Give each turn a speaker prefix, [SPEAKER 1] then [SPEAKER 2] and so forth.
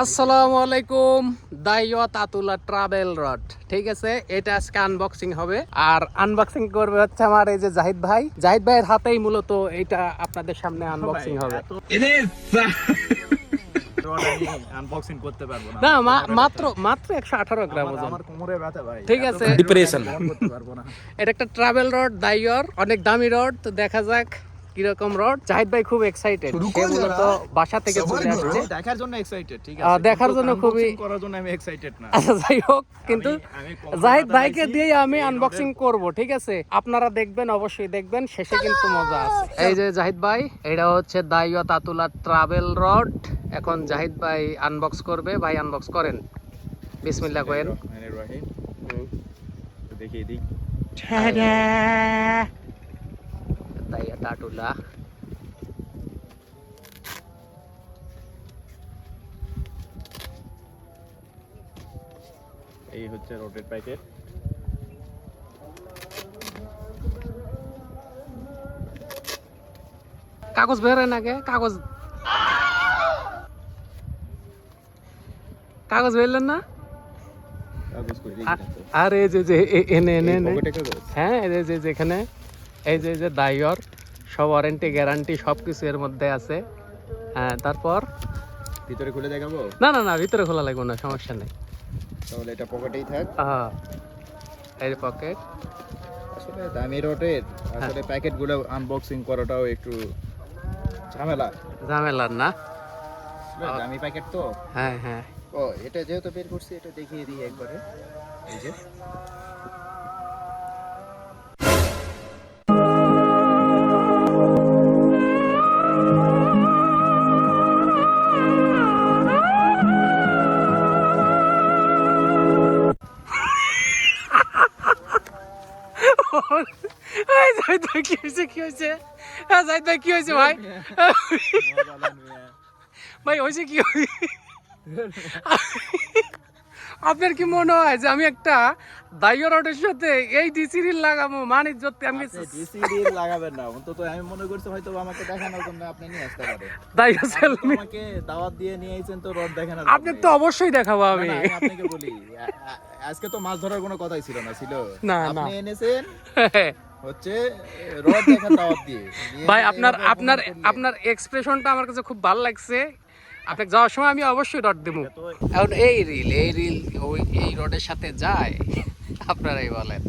[SPEAKER 1] আসসালামু আলাইকুম। দাইওয়াত আতুল্লাহ travel rod, ঠিক আছে। এটা আজকে আনবক্সিং হবে, আর আনবক্সিং করবে হচ্ছে আমার এই যে জাহিদ ভাই। জাহিদ ভাইয়ের হাতেই মূলত এটা আপনাদের সামনে আনবক্সিং হবে।
[SPEAKER 2] আনবক্সিং করতে পারবো না।
[SPEAKER 1] না, মাত্র 118 গ্রাম ওজন।
[SPEAKER 2] আমার কোমরে ব্যথা ভাই,
[SPEAKER 1] ঠিক আছে,
[SPEAKER 2] ডিপ্রেশন করতে পারবো না।
[SPEAKER 1] এটা একটা ট্রাভেল রড দাইওর, অনেক দামি রড। তো দেখা যাক কিরকম রড। জাহিদ ভাই খুব এক্সাইটেড, সে মূলত বাসা থেকে চলে আসছে
[SPEAKER 2] দেখার জন্য এক্সাইটেড, ঠিক আছে,
[SPEAKER 1] দেখার জন্য খুবই
[SPEAKER 2] করার জন্য আমি এক্সাইটেড না।
[SPEAKER 1] আচ্ছা যাই হোক, কিন্তু
[SPEAKER 2] আমি
[SPEAKER 1] জাহিদ ভাইকে দিয়ে আমি আনবক্সিং করব, ঠিক আছে। আপনারা দেখবেন, অবশ্যই দেখবেন, শেষে কিন্তু মজা আছে। এই যে জাহিদ ভাই, এটা হচ্ছে দাইওয়াত আতুল্লাহ ট্রাভেল রড। এখন জাহিদ ভাই আনবক্স করবে। ভাই আনবক্স করেন, বিসমিল্লাহ করেন।
[SPEAKER 2] দেখি দিই।
[SPEAKER 1] দাইওয়াত আতুল্লাহ,
[SPEAKER 2] এই হচ্ছে রোডের প্যাকেট।
[SPEAKER 1] কাগজ বেরোয় না, কাগজ বেরলেন না।
[SPEAKER 2] কাগজ কই দিই না তো।
[SPEAKER 1] আর এই যে এনে
[SPEAKER 2] পকেটে কাগজ।
[SPEAKER 1] হ্যাঁ, এই যে এখানে এই যে দাইওর সব ওয়ারেন্টি গ্যারান্টি সবকিছু এর মধ্যে আছে। হ্যাঁ, তারপর
[SPEAKER 2] ভিতরে খুলে দেখাবো?
[SPEAKER 1] না, ভিতরে খোলা লাগবে না, সমস্যা নেই।
[SPEAKER 2] তাহলে এটা পকেটেই থাক।
[SPEAKER 1] এই যে পকেট।
[SPEAKER 2] আসলে দামি রডের আসলে প্যাকেটগুলো আনবক্সিং করাটাও একটু
[SPEAKER 1] ঝামেলার না।
[SPEAKER 2] দামি প্যাকেট তো।
[SPEAKER 1] হ্যাঁ।
[SPEAKER 2] ও, এটা যেহেতু বের করছি, এটা দেখিয়ে দিই একবারে। এই যে
[SPEAKER 1] জাহিদ ভাই কি হয়েছে? জাহিদ ভাই কি হয়েছে ভাই? ভাই হয়েছে কি? আপনার কি মনে হয় যে আমি একটা দাইও রডের সাথে এই ডিসি রিল লাগাবো? মানে যদি আমি
[SPEAKER 2] ডিসি রিল লাগাবেন না, অন্তত আমি মনে করছি হয়তো আমাকে দেখানোর জন্য আপনি নিয়ে আসতে পারেন।
[SPEAKER 1] দাইও সেলমি
[SPEAKER 2] আমাকে দাওয়াত দিয়ে নিয়ে আইছেন তো রড দেখানোর।
[SPEAKER 1] আপনি তো অবশ্যই দেখাবো। আমি
[SPEAKER 2] আপনাকে বলি, আজকে তো মাছ ধরার কোনো কথাই ছিল না,
[SPEAKER 1] না।
[SPEAKER 2] আপনি এনেছেন হচ্ছে রড দেখার দাওয়াত দিয়ে।
[SPEAKER 1] ভাই আপনার এক্সপ্রেশনটা আমার কাছে খুব ভালো লাগছে। আপনাকে যাওয়ার সময় আমি অবশ্যই রড দেবো। এখন এই রিল এই রডের সাথে যায়, আপনারাই বলেন।